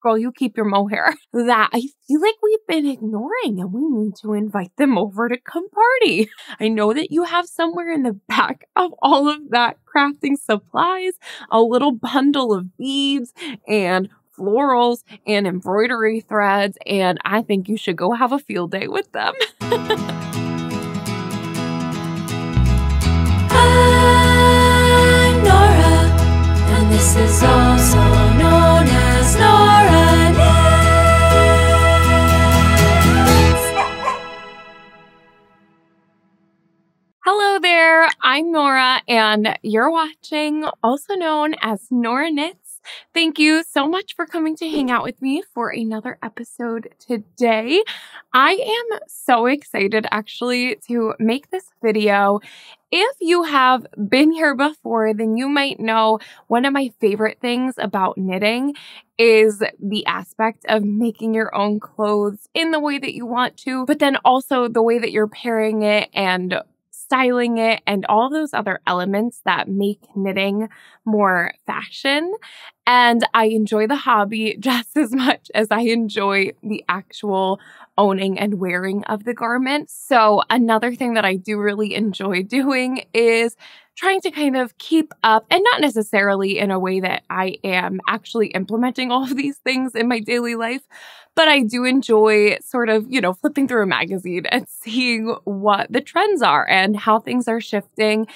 girl, you keep your mohair, that I feel like we've been ignoring, and we need to invite them over to come party. I know that you have somewhere in the back of all of that crafting supplies, a little bundle of beads and florals and embroidery threads, and I think you should go have a field day with them. I'm Nora, and this is also known as Nora Knits. Hello there, I'm Nora, and you're watching, also known as Nora Knits. Thank you so much for coming to hang out with me for another episode today. I am so excited actually to make this video. If you have been here before, then you might know one of my favorite things about knitting is the aspect of making your own clothes in the way that you want to, but then also the way that you're pairing it and styling it and all those other elements that make knitting more fashion. And I enjoy the hobby just as much as I enjoy the actual owning and wearing of the garment. So another thing that I do really enjoy doing is trying to kind of keep up, and not necessarily in a way that I am actually implementing all of these things in my daily life, but I do enjoy sort of, flipping through a magazine and seeing what the trends are and how things are shifting.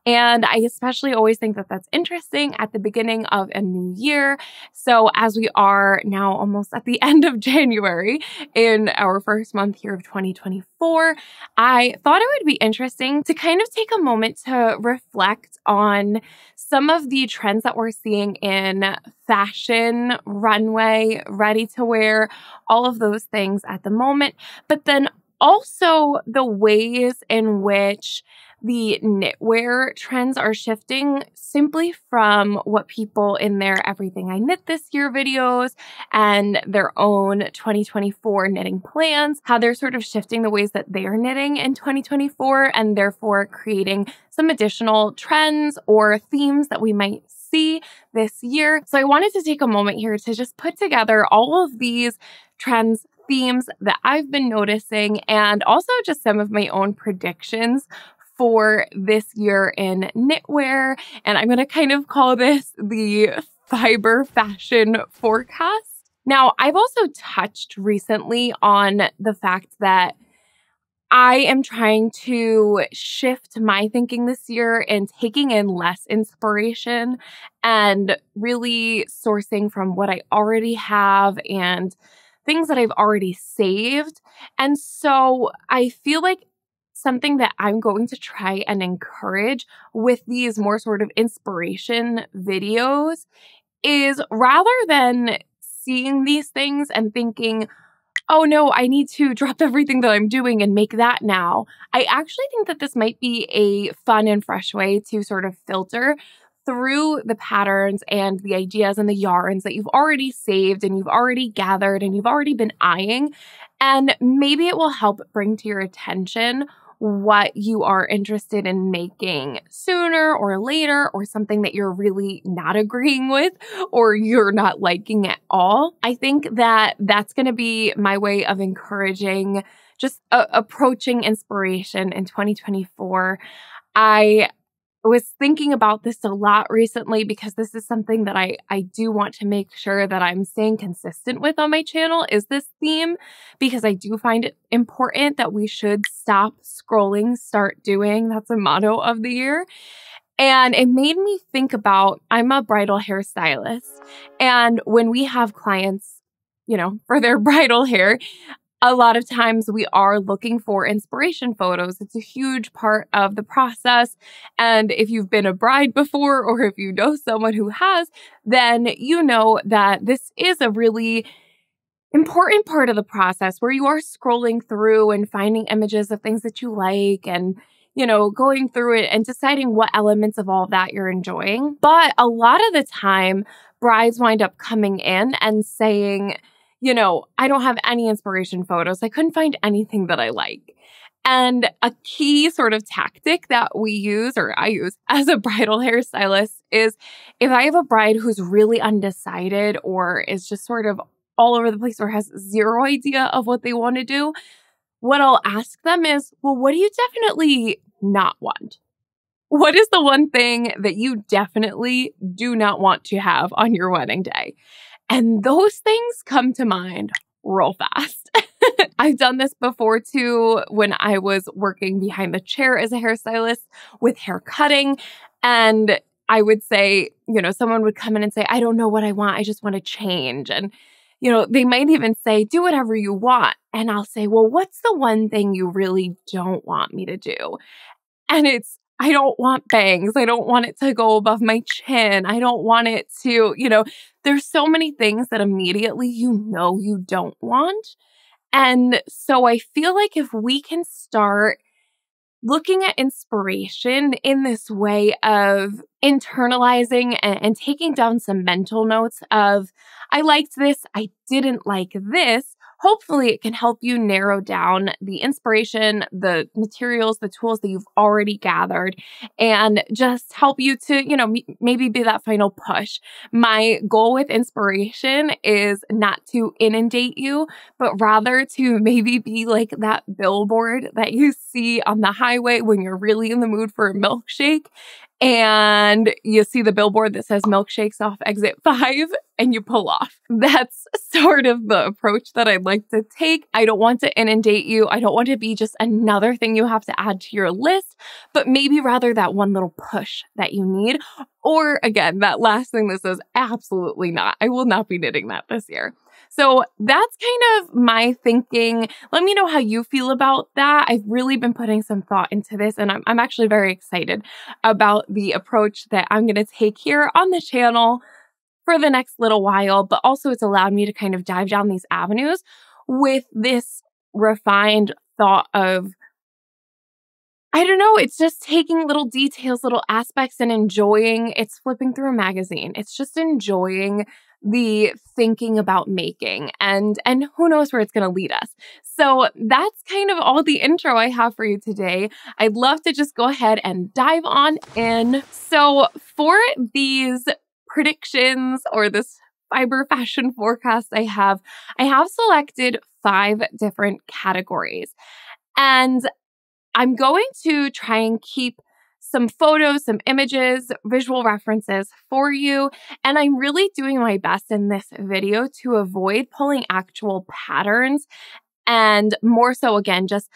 And I especially always think that that's interesting at the beginning of a new year. So as we are now almost at the end of January in our first month here of 2024, I thought it would be interesting to kind of take a moment to reflect on some of the trends that we're seeing in fashion, runway, ready to wear, all of those things at the moment, but then also the ways in which the knitwear trends are shifting simply from what people in their Everything I Knit This Year videos and their own 2024 knitting plans, how they're sort of shifting the ways that they are knitting in 2024 and therefore creating some additional trends or themes that we might see this year. So I wanted to take a moment here to just put together all of these trends, themes that I've been noticing, and also just some of my own predictions for this year in knitwear. And I'm going to kind of call this the fiber fashion forecast. Now, I've also touched recently on the fact that I am trying to shift my thinking this year and taking in less inspiration and really sourcing from what I already have and things that I've already saved. And so I feel like something that I'm going to try and encourage with these more sort of inspiration videos is, rather than seeing these things and thinking, oh no, I need to drop everything that I'm doing and make that now, I actually think that this might be a fun and fresh way to sort of filter through the patterns and the ideas and the yarns that you've already saved and you've already gathered and you've already been eyeing. And maybe it will help bring to your attention what you are interested in making sooner or later, or something that you're really not agreeing with or you're not liking at all. I think that that's going to be my way of encouraging just approaching inspiration in 2024. I was thinking about this a lot recently because this is something that I do want to make sure that I'm staying consistent with on my channel, is this theme, because I do find it important that we should stop scrolling, start doing. That's a motto of the year. And it made me think about, I'm a bridal hairstylist, and when we have clients, for their bridal hair, a lot of times we are looking for inspiration photos. It's a huge part of the process. And if you've been a bride before, or if you know someone who has, then you know that this is a really important part of the process where you are scrolling through and finding images of things that you like and, going through it and deciding what elements of all of that you're enjoying. But a lot of the time, brides wind up coming in and saying, I don't have any inspiration photos. I couldn't find anything that I like. And a key sort of tactic that we use, or I use as a bridal hairstylist, is if I have a bride who's really undecided or is just sort of all over the place or has zero idea of what they want to do, what I'll ask them is, well, what do you definitely not want? What is the one thing that you definitely do not want to have on your wedding day? And those things come to mind real fast. I've done this before too when I was working behind the chair as a hairstylist with hair cutting. And I would say, someone would come in and say, I don't know what I want. I just want to change. And, they might even say, do whatever you want. And I'll say, well, what's the one thing you really don't want me to do? And I don't want bangs. I don't want it to go above my chin. I don't want it to, there's so many things that immediately you don't want. And so I feel like if we can start looking at inspiration in this way of internalizing and taking down some mental notes of, I liked this, I didn't like this, hopefully it can help you narrow down the inspiration, the materials, the tools that you've already gathered, and just help you to, maybe be that final push. My goal with inspiration is not to inundate you, but rather to maybe be like that billboard that you see on the highway when you're really in the mood for a milkshake. And you see the billboard that says milkshakes off exit 5 and you pull off. That's sort of the approach that I'd like to take. I don't want to inundate you. I don't want to be just another thing you have to add to your list, but maybe rather that one little push that you need. Or again, that last thing that says absolutely not. I will not be knitting that this year. So that's kind of my thinking. Let me know how you feel about that. I've really been putting some thought into this, and I'm actually very excited about the approach that I'm going to take here on the channel for the next little while, but also it's allowed me to kind of dive down these avenues with this refined thought of, I don't know, it's just taking little details, little aspects and enjoying. It's flipping through a magazine. It's just enjoying the thinking about making and who knows where it's going to lead us. So that's kind of all the intro I have for you today. I'd love to just go ahead and dive on in. So for these predictions or this fiber fashion forecast I have selected 5 different categories. And I'm going to try and keep some photos, some images, visual references for you. And I'm really doing my best in this video to avoid pulling actual patterns. And more so, again, just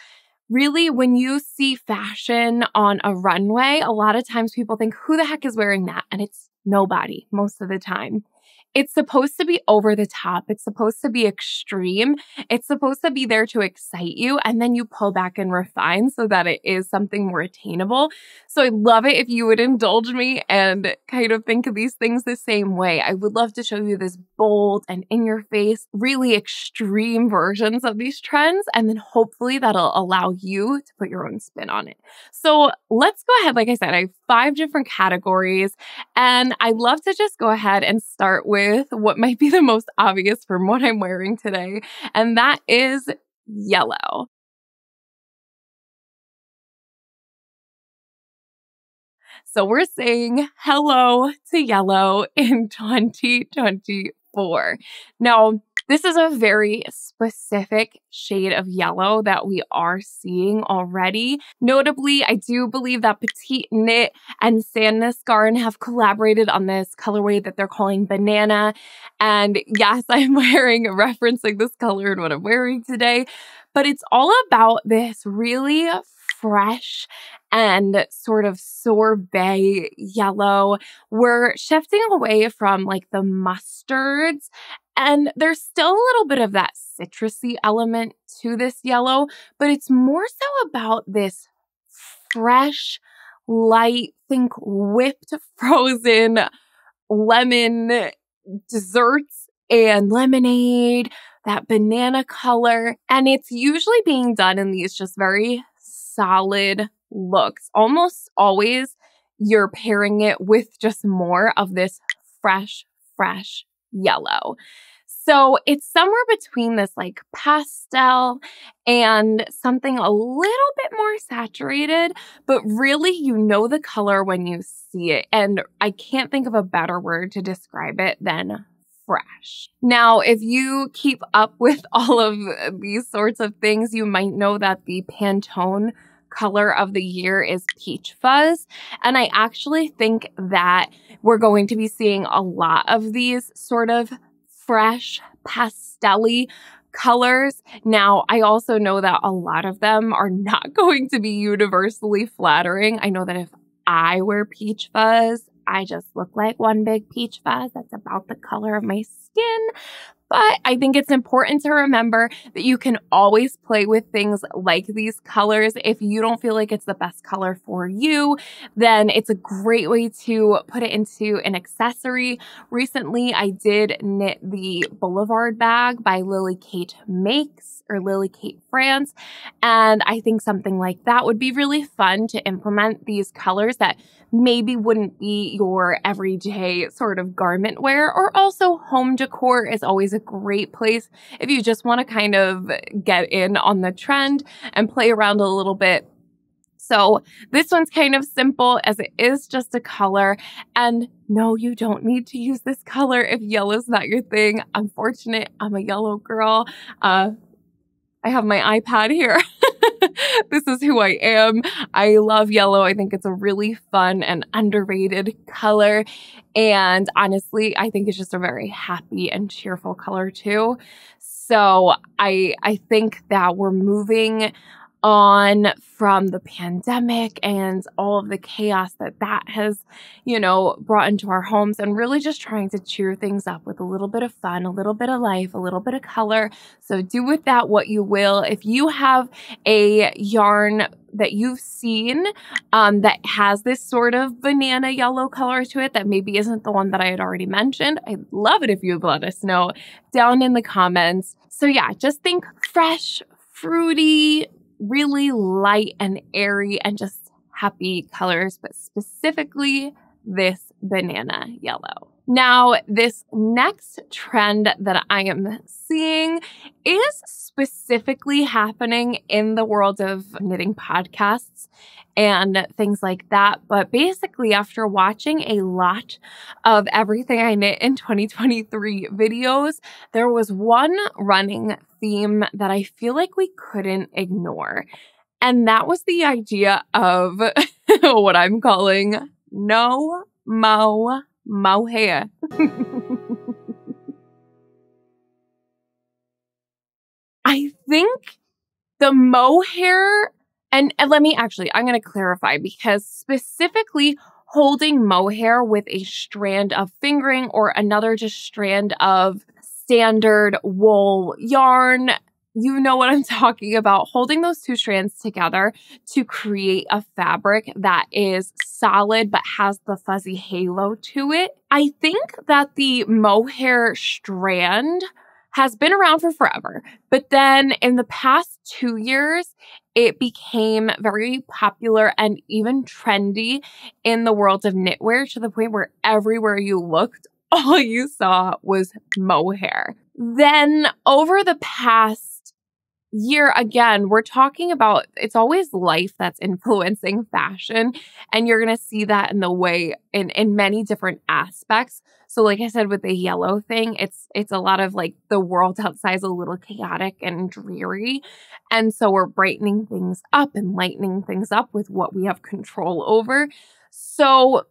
really when you see fashion on a runway, a lot of times people think, who the heck is wearing that? And it's nobody most of the time. It's supposed to be over the top. It's supposed to be extreme. It's supposed to be there to excite you. And then you pull back and refine so that it is something more attainable. So I'd love it if you would indulge me and kind of think of these things the same way. I would love to show you this bold and in your face, really extreme versions of these trends. And then hopefully that'll allow you to put your own spin on it. So let's go ahead. Like I said, I have 5 different categories and I'd love to just go ahead and start with what might be the most obvious from what I'm wearing today, and that is yellow. So we're saying hello to yellow in 2024. Now, this is a very specific shade of yellow that we are seeing already. Notably, I do believe that Petite Knit and Sandnes Garn have collaborated on this colorway that they're calling Banana. And yes, I'm referencing this color in what I'm wearing today, but it's all about this really fresh and sort of sorbet yellow. We're shifting away from like the mustards, and there's still a little bit of that citrusy element to this yellow, but it's more so about this fresh, light, think whipped frozen lemon desserts and lemonade, that banana color. And it's usually being done in these just very solid looks. Almost always you're pairing it with just more of this fresh yellow. So it's somewhere between this like pastel and something a little bit more saturated, but really you know the color when you see it. And I can't think of a better word to describe it than fresh. Now, if you keep up with all of these sorts of things, you might know that the Pantone color of the year is peach fuzz. And I actually think that we're going to be seeing a lot of these sort of fresh, pastel-y colors. Now, I also know that a lot of them are not going to be universally flattering. I know that if I wear peach fuzz, I just look like one big peach fuzz. That's about the color of my skin. But I think it's important to remember that you can always play with things like these colors. If you don't feel like it's the best color for you, then it's a great way to put it into an accessory. Recently, I did knit the Boulevard bag by Lily Kate Makes or Lily Kate France. And I think something like that would be really fun to implement these colors that maybe wouldn't be your everyday sort of garment wear. Or also home decor is always a great place if you just want to kind of get in on the trend and play around a little bit. So this one's kind of simple as it is just a color. And no, you don't need to use this color if yellow's not your thing. Unfortunate, I'm a yellow girl. I have my iPad here. This is who I am. I love yellow. I think it's a really fun and underrated color. And honestly, I think it's just a very happy and cheerful color too. So I think that we're moving on from the pandemic and all of the chaos that has, brought into our homes, and really just trying to cheer things up with a little bit of fun, a little bit of life, a little bit of color. So do with that what you will. If you have a yarn that you've seen that has this sort of banana yellow color to it that maybe isn't the one that I had already mentioned, I'd love it if you'd let us know down in the comments. So yeah, just think fresh, fruity, really light and airy and just happy colors, but specifically this banana yellow. Now, this next trend that I am seeing is specifically happening in the world of knitting podcasts and things like that. But basically, after watching a lot of Everything I Knit in 2023 videos, there was one running theme that I feel like we couldn't ignore. And that was the idea of what I'm calling no mohair. I think the mohair, and I'm going to clarify, because specifically holding mohair with a strand of fingering or another just strand of standard wool yarn, you know what I'm talking about. Holding those two strands together to create a fabric that is solid but has the fuzzy halo to it. I think that the mohair strand has been around for forever, but then in the past 2 years, it became very popular and even trendy in the world of knitwear, to the point where everywhere you looked, all you saw was mohair. Then over the past year, again, we're talking about, it's always life that's influencing fashion. And you're going to see that in the way, in many different aspects. So like I said, with the yellow thing, it's a lot of like the world outside is a little chaotic and dreary. And so we're brightening things up and lightening things up with what we have control over. So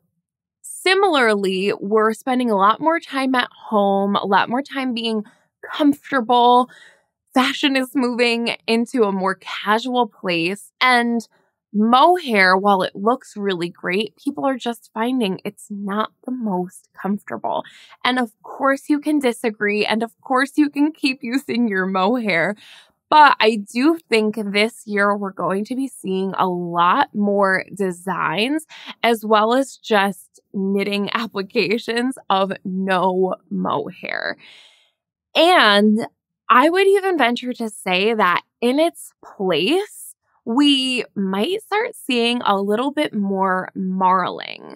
similarly, we're spending a lot more time at home, a lot more time being comfortable. Fashion is moving into a more casual place, and mohair, while it looks really great, people are just finding it's not the most comfortable. And of course you can disagree, and of course you can keep using your mohair, but I do think this year we're going to be seeing a lot more designs as well as just knitting applications of no mohair. And I would even venture to say that in its place, we might start seeing a little bit more marling.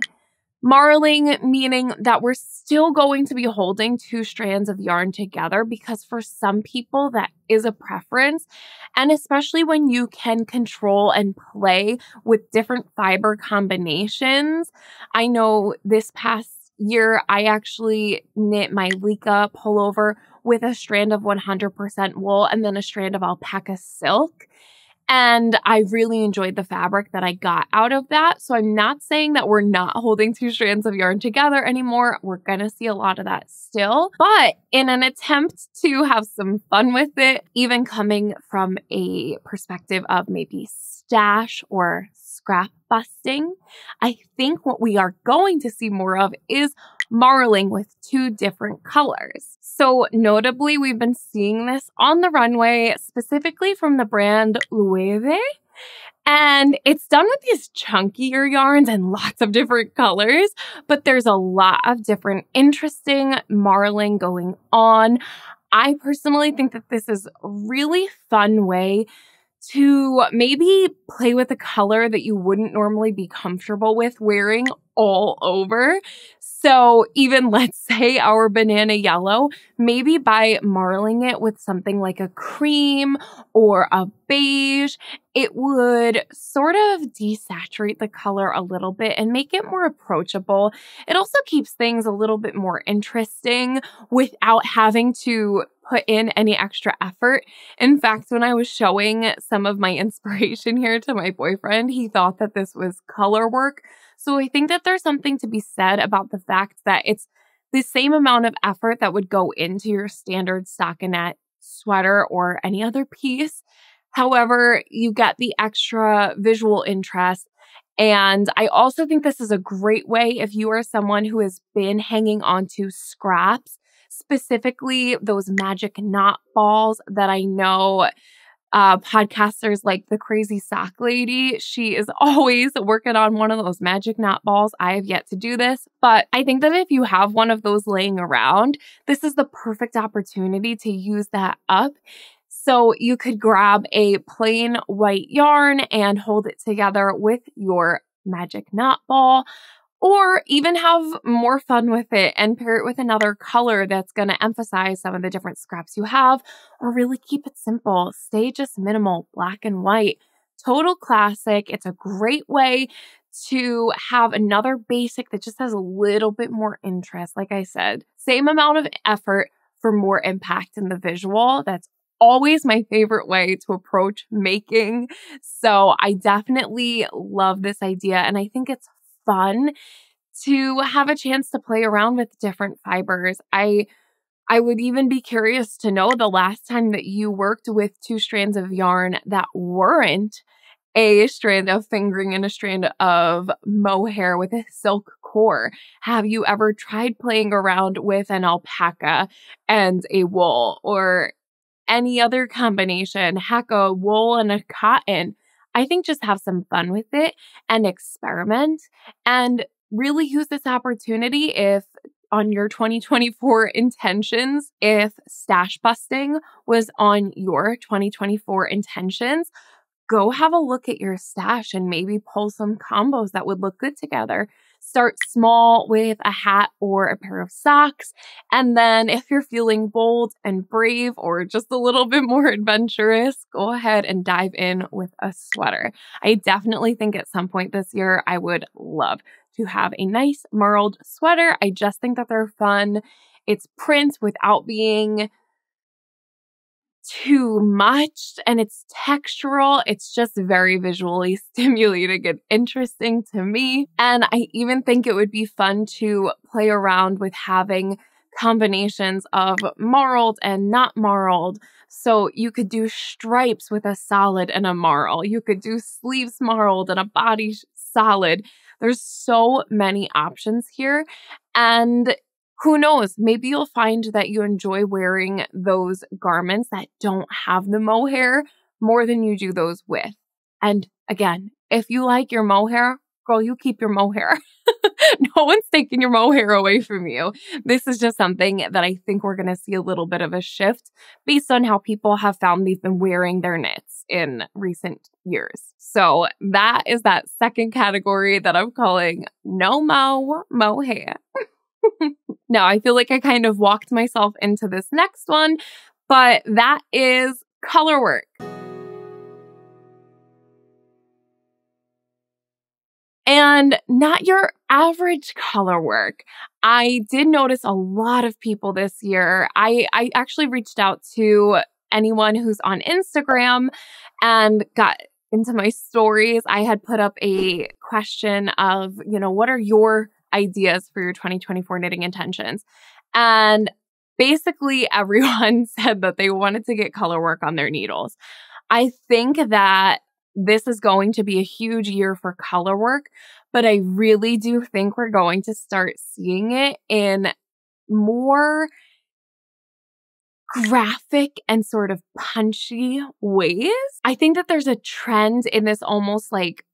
Marling meaning that we're still going to be holding two strands of yarn together, because for some people that is a preference. And especially when you can control and play with different fiber combinations. I know this past year, I actually knit my Lika pullover with a strand of 100% wool and then a strand of alpaca silk. And I really enjoyed the fabric that I got out of that. So I'm not saying that we're not holding two strands of yarn together anymore. We're going to see a lot of that still. But in an attempt to have some fun with it, even coming from a perspective of maybe stash or scrap busting, I think what we are going to see more of is marling with two different colors. So notably, we've been seeing this on the runway, specifically from the brand Loewe. And it's done with these chunkier yarns and lots of different colors, but there's a lot of different interesting marling going on. I personally think that this is a really fun way to maybe play with a color that you wouldn't normally be comfortable with wearing all over. So even let's say our banana yellow, maybe by marling it with something like a cream or a beige, it would sort of desaturate the color a little bit and make it more approachable. It also keeps things a little bit more interesting without having to put in any extra effort. In fact, when I was showing some of my inspiration here to my boyfriend, he thought that this was color work. So I think that there's something to be said about the fact that it's the same amount of effort that would go into your standard stockinette sweater or any other piece. However, you get the extra visual interest. And I also think this is a great way if you are someone who has been hanging on to scraps, specifically those magic knot balls that I know podcasters like the Crazy Sock Lady. She is always working on one of those magic knot balls. I have yet to do this, but I think that if you have one of those laying around, this is the perfect opportunity to use that up. So you could grab a plain white yarn and hold it together with your magic knot ball, or even have more fun with it and pair it with another color that's going to emphasize some of the different scraps you have, or really keep it simple. Stay just minimal, black and white. Total classic. It's a great way to have another basic that just has a little bit more interest. Like I said, same amount of effort for more impact in the visual. That's always my favorite way to approach making. So I definitely love this idea, and I think it's fun to have a chance to play around with different fibers. I would even be curious to know the last time that you worked with two strands of yarn that weren't a strand of fingering and a strand of mohair with a silk core. Have you ever tried playing around with an alpaca and a wool, or any other combination? Heck, a wool and a cotton. I think just have some fun with it and experiment, and really use this opportunity if on your 2024 intentions, if stash busting was on your 2024 intentions, go have a look at your stash and maybe pull some combos that would look good together. Start small with a hat or a pair of socks. And then if you're feeling bold and brave or just a little bit more adventurous, go ahead and dive in with a sweater. I definitely think at some point this year, I would love to have a nice marled sweater. I just think that they're fun. It's print without being too much, and it's textural. It's just very visually stimulating and interesting to me. And I even think it would be fun to play around with having combinations of marled and not marled. So you could do stripes with a solid and a marl. You could do sleeves marled and a body solid. There's so many options here. And who knows, maybe you'll find that you enjoy wearing those garments that don't have the mohair more than you do those with. And again, if you like your mohair, girl, you keep your mohair. No one's taking your mohair away from you. This is just something that I think we're going to see a little bit of a shift based on how people have found they've been wearing their knits in recent years. So that is that second category that I'm calling no mohair. Now, I feel like I kind of walked myself into this next one, but that is color work. And not your average color work. I did notice a lot of people this year. I actually reached out to anyone who's on Instagram and got into my stories. I had put up a question of, what are your ideas for your 2024 knitting intentions? And basically everyone said that they wanted to get color work on their needles. I think that this is going to be a huge year for color work, but I really do think we're going to start seeing it in more graphic and sort of punchy ways. I think that there's a trend in this almost like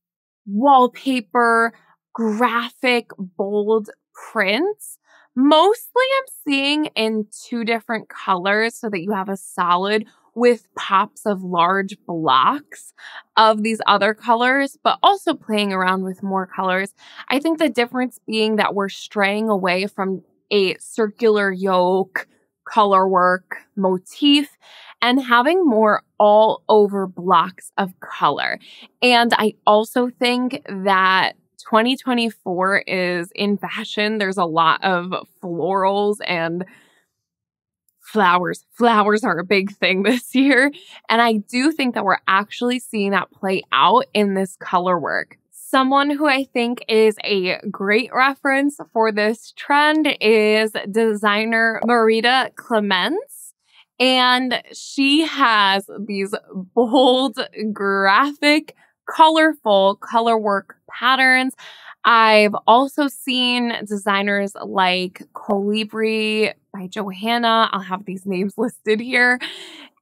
wallpaper, graphic, bold prints. Mostly I'm seeing in 2 different colors so that you have a solid with pops of large blocks of these other colors, but also playing around with more colors. I think the difference being that we're straying away from a circular yoke color work motif and having more all over blocks of color. And I also think that 2024 is in fashion. There's a lot of florals and flowers. Flowers are a big thing this year. And I do think that we're actually seeing that play out in this color work. Someone who I think is a great reference for this trend is designer Marita Clements. And she has these bold, graphic, colorful color work patterns. I've also seen designers like Colibri by Johanna. I'll have these names listed here.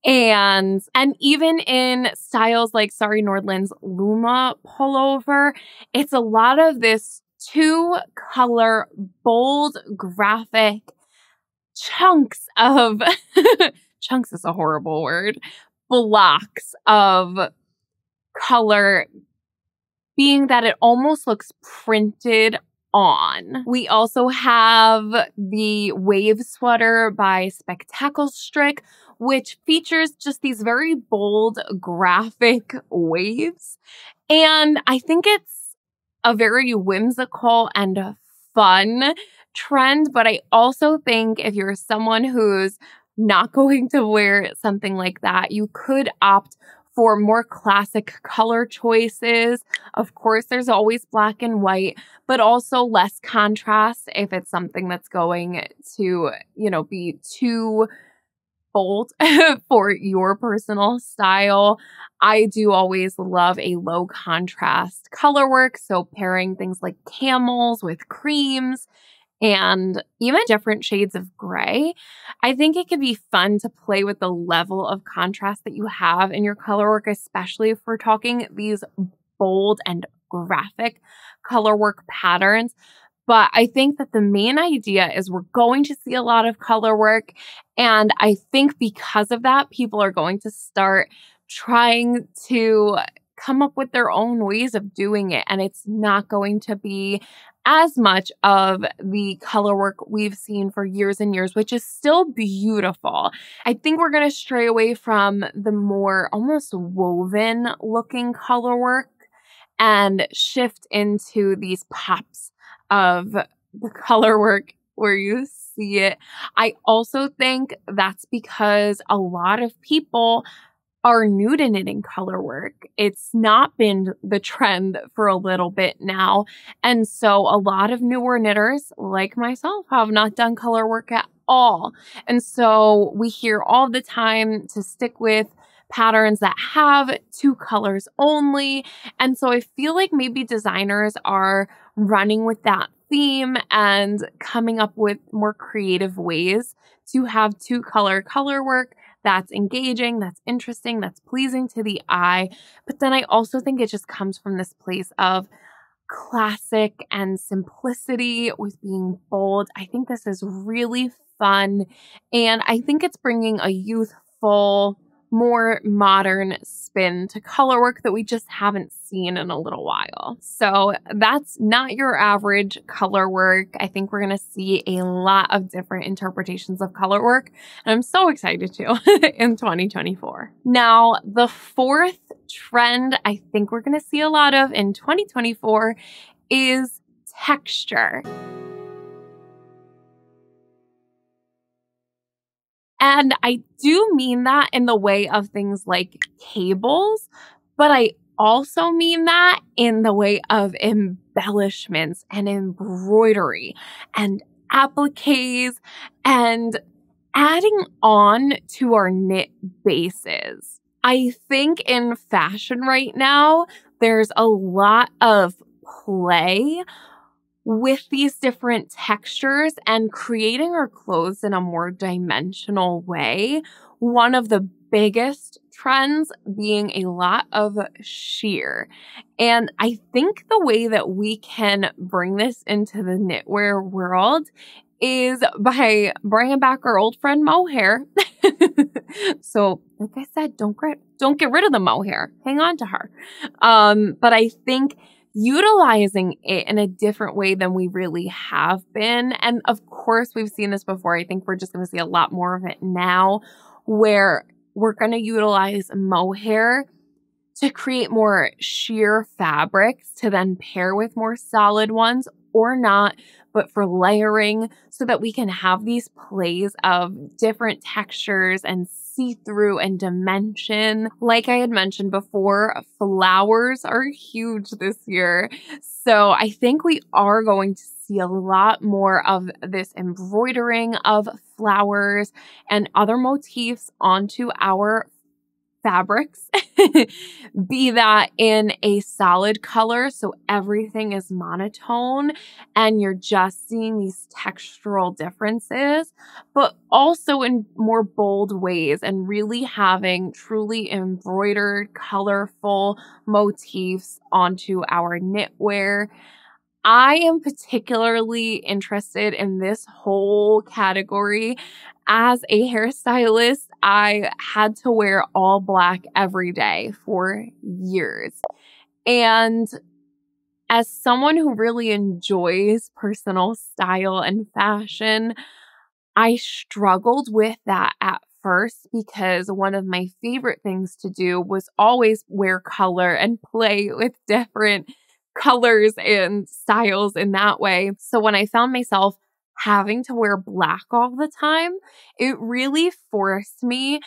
And even in styles like Sari Nordland's Luma pullover, it's a lot of this 2-color, bold, graphic chunks of, chunks is a horrible word, blocks of color, being that it almost looks printed on. We also have the Wave Sweater by Spectacle Strick, which features just these very bold graphic waves. And I think it's a very whimsical and fun trend, but I also think if you're someone who's not going to wear something like that, you could opt for more classic color choices. Of course, there's always black and white, but also less contrast if it's something that's going to, be too bold for your personal style. I do always love a low contrast color work. So pairing things like camels with creams and even different shades of gray. I think it could be fun to play with the level of contrast that you have in your color work, especially if we're talking these bold and graphic color work patterns. But I think that the main idea is we're going to see a lot of color work. And I think because of that, people are going to start trying to come up with their own ways of doing it. And it's not going to be as much of the color work we've seen for years and years, which is still beautiful. I think we're going to stray away from the more almost woven looking color work and shift into these pops of the color work where you see it. I also think that's because a lot of people are new to knitting color work. It's not been the trend for a little bit now. And so a lot of newer knitters like myself have not done color work at all. And so we hear all the time to stick with patterns that have 2 colors only. And so I feel like maybe designers are running with that theme and coming up with more creative ways to have 2-color color work that's engaging, that's interesting, that's pleasing to the eye. But then I also think it just comes from this place of classic and simplicity with being bold. I think this is really fun. And I think it's bringing a youthful, more modern spin to color work that we just haven't seen in a little while. So that's not your average color work. I think we're going to see a lot of different interpretations of color work, and I'm so excited to in 2024. Now, the 4th trend I think we're going to see a lot of in 2024 is texture. And I do mean that in the way of things like cables, but I also mean that in the way of embellishments and embroidery and appliques and adding on to our knit bases. I think in fashion right now, there's a lot of play with these different textures and creating our clothes in a more dimensional way. One of the biggest trends being a lot of sheer. And I think the way that we can bring this into the knitwear world is by bringing back our old friend Mohair. So, like I said, don't get rid of the Mohair. Hang on to her. But I think utilizing it in a different way than we really have been. And of course, we've seen this before. I think we're just going to see a lot more of it now, where we're going to utilize mohair to create more sheer fabrics to then pair with more solid ones, or not, but for layering, so that we can have these plays of different textures and see-through and dimension. Like I had mentioned before, flowers are huge this year. So I think we are going to see a lot more of this embroidering of flowers and other motifs onto our fabrics, be that in a solid color, so everything is monotone and you're just seeing these textural differences, but also in more bold ways and really having truly embroidered, colorful motifs onto our knitwear. I am particularly interested in this whole category. As a hairstylist, I had to wear all black every day for years. And as someone who really enjoys personal style and fashion, I struggled with that at first because one of my favorite things to do was always wear color and play with different colors and styles in that way. So when I found myself having to wear black all the time, it really forced me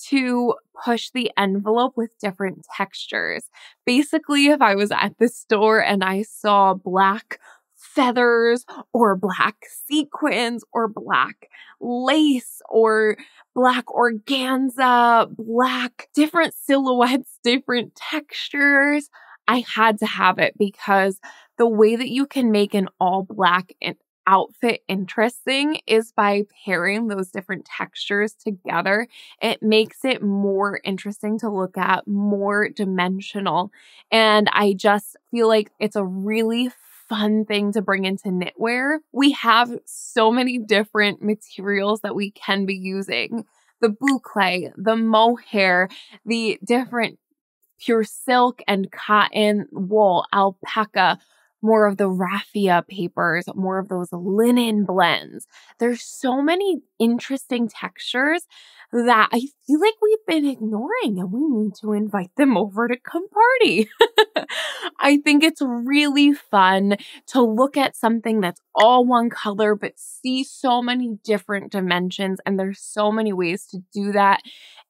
to push the envelope with different textures. Basically, if I was at the store and I saw black feathers or black sequins or black lace or black organza, black different silhouettes, different textures, I had to have it, because the way that you can make an all black outfit interesting is by pairing those different textures together. It makes it more interesting to look at, more dimensional. And I just feel like it's a really fun thing to bring into knitwear. We have so many different materials that we can be using. The boucle, the mohair, the different pure silk and cotton, wool, alpaca, more of the raffia papers, more of those linen blends. There's so many interesting textures that I feel like we've been ignoring, and we need to invite them over to come party. I think it's really fun to look at something that's all one color, but see so many different dimensions, and there's so many ways to do that.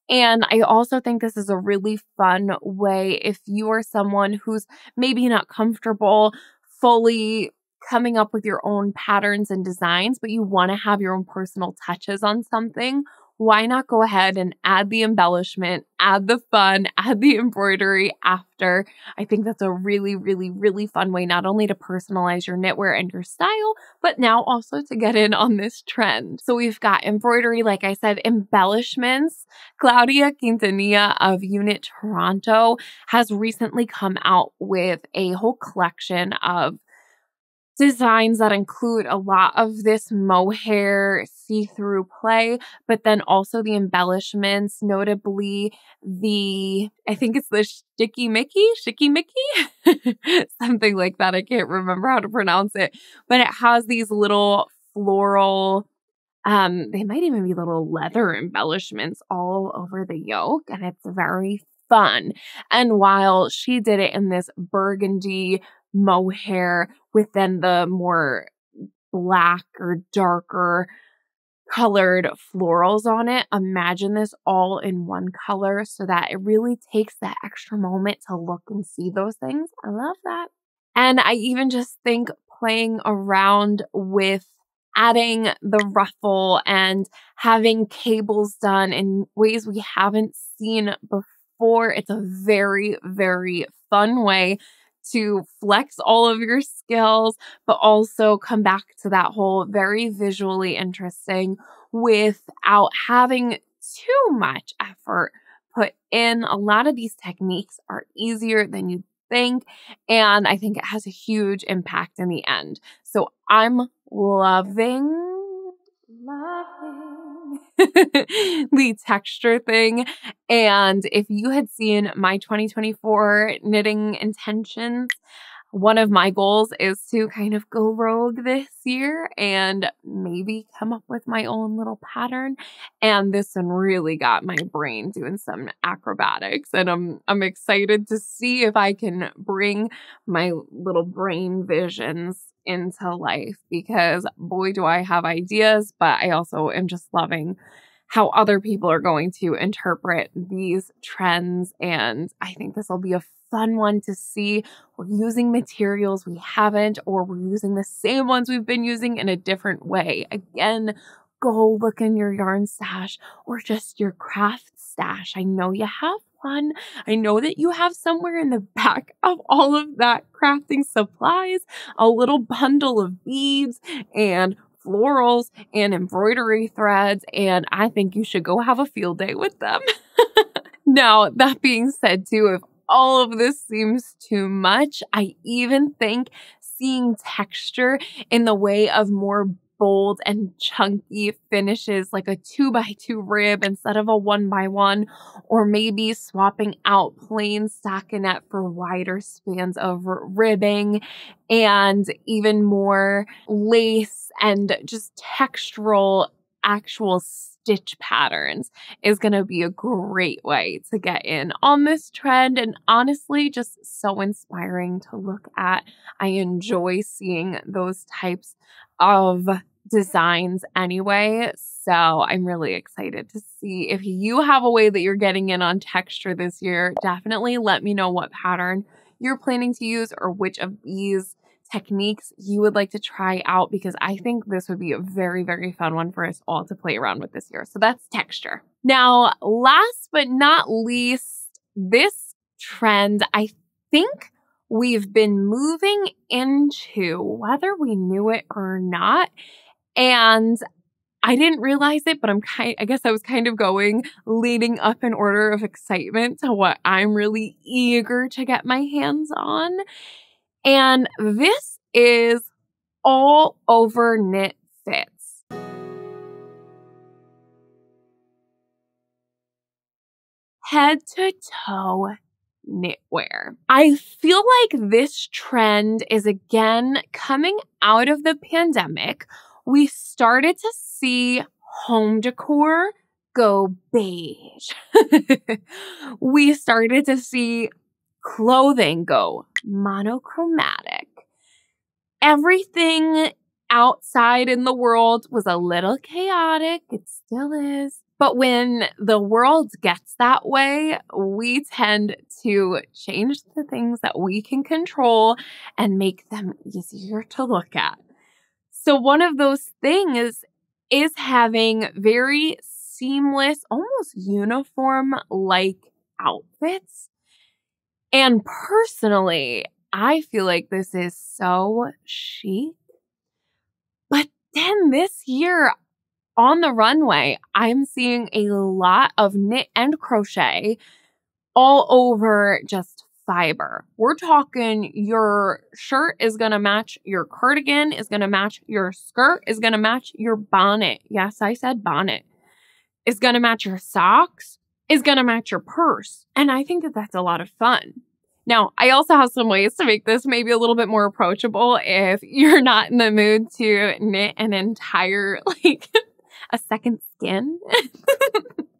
And I also think this is a really fun way if you are someone who's maybe not comfortable fully coming up with your own patterns and designs, but you want to have your own personal touches on something. Why not go ahead and add the embellishment, add the fun, add the embroidery after? I think that's a really, really, really fun way not only to personalize your knitwear and your style, but now also to get in on this trend. So we've got embroidery, like I said, embellishments. Claudia Quintanilla of Unit Toronto has recently come out with a whole collection of designs that include a lot of this mohair see-through play, but then also the embellishments, notably I think it's the Sticky Mickey, something like that. I can't remember how to pronounce it, but it has these little floral, they might even be little leather embellishments all over the yoke, and it's very fun. And while she did it in this burgundy mohair with then the more black or darker colored florals on it. Imagine this all in one color so that it really takes that extra moment to look and see those things. I love that. And I even just think playing around with adding the ruffle and having cables done in ways we haven't seen before. It's a very, very fun way to flex all of your skills, but also come back to that whole very visually interesting without having too much effort put in. A lot of these techniques are easier than you think, and I think it has a huge impact in the end. So I'm loving the texture thing. And if you had seen my 2024 knitting intentions, one of my goals is to kind of go rogue this year and maybe come up with my own little pattern. And this one really got my brain doing some acrobatics. And I'm excited to see if I can bring my little brain visions into life, because boy, do I have ideas, but I also am just loving how other people are going to interpret these trends. And I think this will be a fun one to see. We're using materials we haven't, or we're using the same ones we've been using in a different way. Again, go look in your yarn stash or just your craft stash. I know you have one. I know that you have somewhere in the back of all of that crafting supplies a little bundle of beads and florals and embroidery threads, and I think you should go have a field day with them. Now, that being said too, if all of this seems too much, I even think seeing texture in the way of more bold and chunky finishes, like a 2x2 rib instead of a 1x1, or maybe swapping out plain stockinette for wider spans of ribbing, and even more lace and just textural actual stitch patterns is going to be a great way to get in on this trend, and honestly just so inspiring to look at. I enjoy seeing those types of designs anyway, so I'm really excited to see if you have a way that you're getting in on texture this year. Definitely let me know what pattern you're planning to use or which of these techniques you would like to try out, because I think this would be a very, very fun one for us all to play around with this year. So that's texture. Now, last but not least, this trend, I think we've been moving into, whether we knew it or not. And I didn't realize it, but I guess I was kind of going leading up in order of excitement to what I'm really eager to get my hands on. And this is all over knit fits. Head to toe knitwear. I feel like this trend is again coming out of the pandemic. We started to see home decor go beige. We started to see clothing go monochromatic. Everything outside in the world was a little chaotic. It still is. But when the world gets that way, we tend to change the things that we can control and make them easier to look at. So one of those things is having very seamless, almost uniform-like outfits. And personally, I feel like this is so chic. But then this year on the runway, I'm seeing a lot of knit and crochet all over just fiber. We're talking your shirt is going to match your cardigan, is going to match your skirt, is going to match your bonnet. Yes, I said bonnet. Is going to match your socks, is going to match your purse. And I think that that's a lot of fun. Now, I also have some ways to make this maybe a little bit more approachable if you're not in the mood to knit an entire, like, a second skin.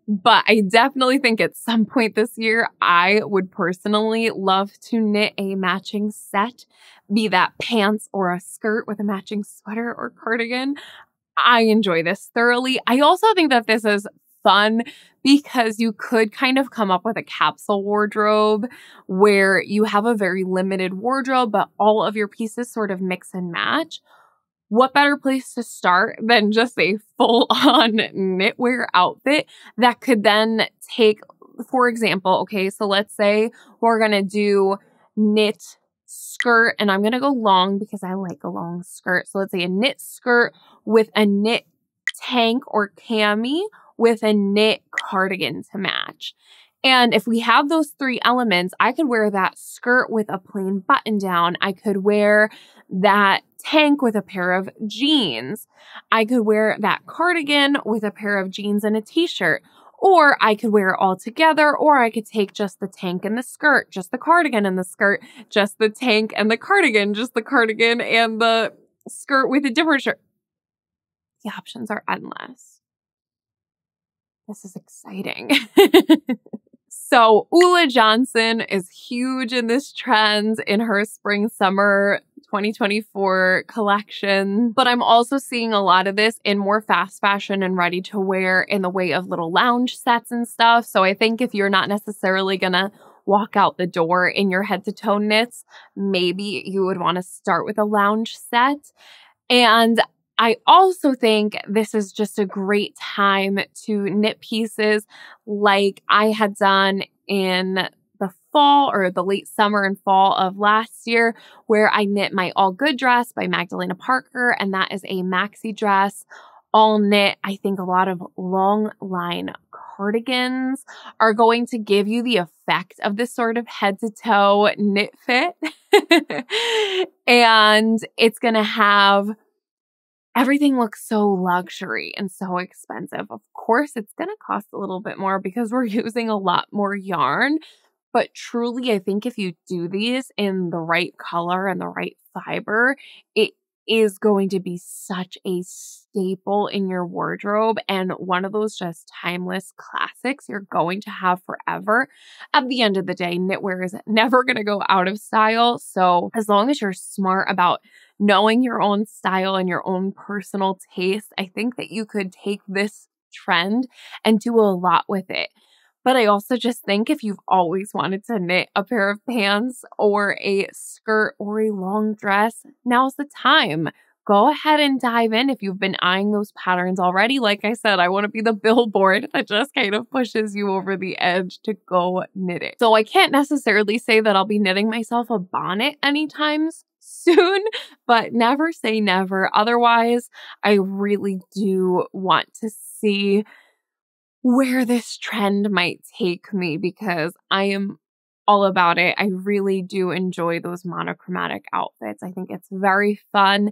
But I definitely think at some point this year, I would personally love to knit a matching set, be that pants or a skirt with a matching sweater or cardigan. I enjoy this thoroughly. I also think that this is fun because you could kind of come up with a capsule wardrobe where you have a very limited wardrobe, but all of your pieces sort of mix and match. What better place to start than just a full-on knitwear outfit that could then take, for example, okay, so let's say we're going to do knit skirt, and I'm going to go long because I like a long skirt. So let's say a knit skirt with a knit tank or cami with a knit cardigan to match. And if we have those three elements, I could wear that skirt with a plain button down. I could wear that tank with a pair of jeans. I could wear that cardigan with a pair of jeans and a t-shirt. Or I could wear it all together, or I could take just the tank and the skirt, just the cardigan and the skirt, just the tank and the cardigan, just the cardigan and the skirt with a different shirt. The options are endless. This is exciting. So Ula Johnson is huge in this trend in her spring summer 2024 collection, but I'm also seeing a lot of this in more fast fashion and ready to wear in the way of little lounge sets and stuff. So I think if you're not necessarily gonna walk out the door in your head to toe knits, maybe you would want to start with a lounge set. And I also think this is just a great time to knit pieces like I had done in the fall or the late summer and fall of last year, where I knit my All Good dress by Magdalena Parker, and that is a maxi dress, all knit. I think a lot of long line cardigans are going to give you the effect of this sort of head to toe knit fit. And it's going to have everything looks so luxury and so expensive. Of course, it's going to cost a little bit more because we're using a lot more yarn. But truly, I think if you do these in the right color and the right fiber, it is going to be such a staple in your wardrobe and one of those just timeless classics you're going to have forever. At the end of the day, knitwear is never going to go out of style. So as long as you're smart about knowing your own style and your own personal taste, I think that you could take this trend and do a lot with it. But I also just think if you've always wanted to knit a pair of pants or a skirt or a long dress, now's the time. Go ahead and dive in if you've been eyeing those patterns already. Like I said, I want to be the billboard that just kind of pushes you over the edge to go knit it. So I can't necessarily say that I'll be knitting myself a bonnet anytime soon, but never say never. Otherwise, I really do want to see where this trend might take me because I am all about it. I really do enjoy those monochromatic outfits. I think it's very fun.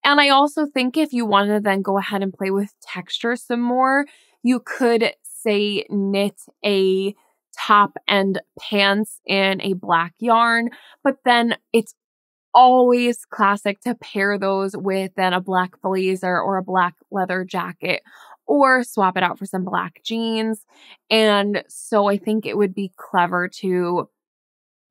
And I also think if you want to then go ahead and play with texture some more, you could say knit a top and pants in a black yarn, but then it's always classic to pair those with then a black blazer or a black leather jacket, or swap it out for some black jeans. And so I think it would be clever to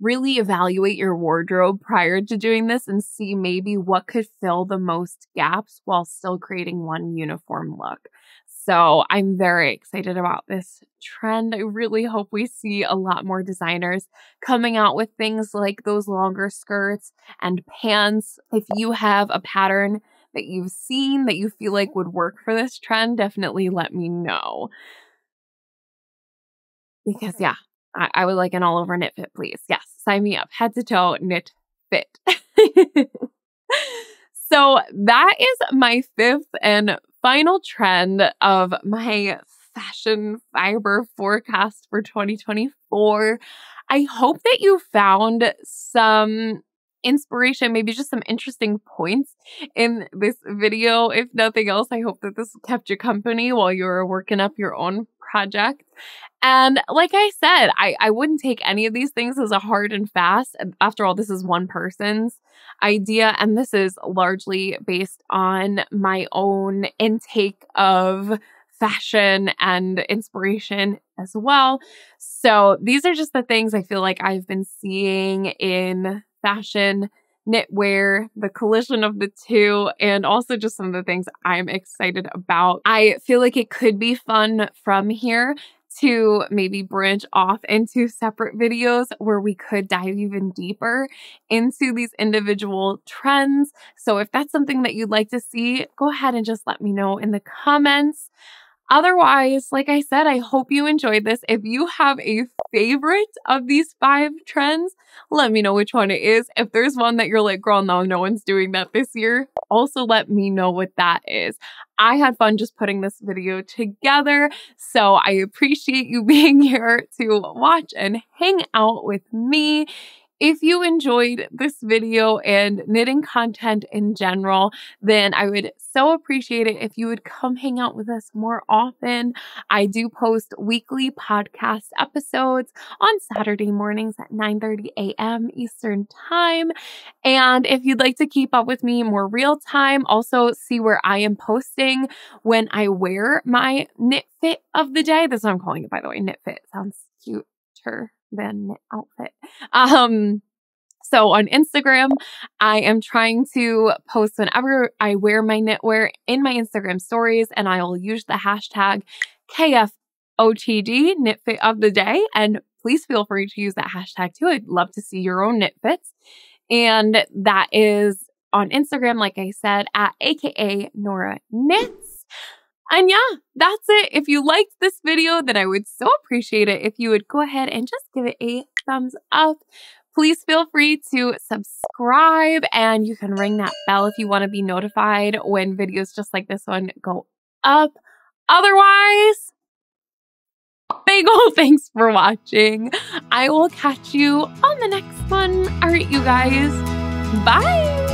really evaluate your wardrobe prior to doing this and see maybe what could fill the most gaps while still creating one uniform look. So I'm very excited about this trend. I really hope we see a lot more designers coming out with things like those longer skirts and pants. If you have a pattern that you've seen that you feel like would work for this trend, definitely let me know. Because yeah, I would like an all over knit fit, please. Yes, sign me up. Head to toe knit fit. So that is my fifth and final trend of my fashion fiber forecast for 2024. I hope that you found some inspiration, maybe just some interesting points in this video. If nothing else, I hope that this kept you company while you were working up your own project. And like I said, I wouldn't take any of these things as a hard and fast. After all, this is one person's idea, and this is largely based on my own intake of fashion and inspiration as well. So these are just the things I feel like I've been seeing in fashion, knitwear, the collision of the two, and also just some of the things I'm excited about. I feel like it could be fun from here to maybe branch off into separate videos where we could dive even deeper into these individual trends. So if that's something that you'd like to see, go ahead and just let me know in the comments. Otherwise, like I said, I hope you enjoyed this. If you have a favorite of these 5 trends, let me know which one it is. If there's one that you're like, girl, no one's doing that this year, also let me know what that is. I had fun just putting this video together, so I appreciate you being here to watch and hang out with me. If you enjoyed this video and knitting content in general, then I would so appreciate it if you would come hang out with us more often. I do post weekly podcast episodes on Saturday mornings at 9:30 a.m. Eastern Time. And if you'd like to keep up with me more real time, also see where I am posting when I wear my knit fit of the day. That's what I'm calling it, by the way. Knit fit sounds cuter than knit outfit. So on Instagram, I am trying to post whenever I wear my knitwear in my Instagram stories, and I'll use the hashtag KFOTD, knit fit of the day. And please feel free to use that hashtag too. I'd love to see your own knit fits. And that is on Instagram, like I said, at akanoraknits. And yeah, that's it. If you liked this video, then I would so appreciate it if you would go ahead and just give it a thumbs up. Please feel free to subscribe, and you can ring that bell if you want to be notified when videos just like this one go up. Otherwise, big ol' thanks for watching. I will catch you on the next one. All right, you guys. Bye.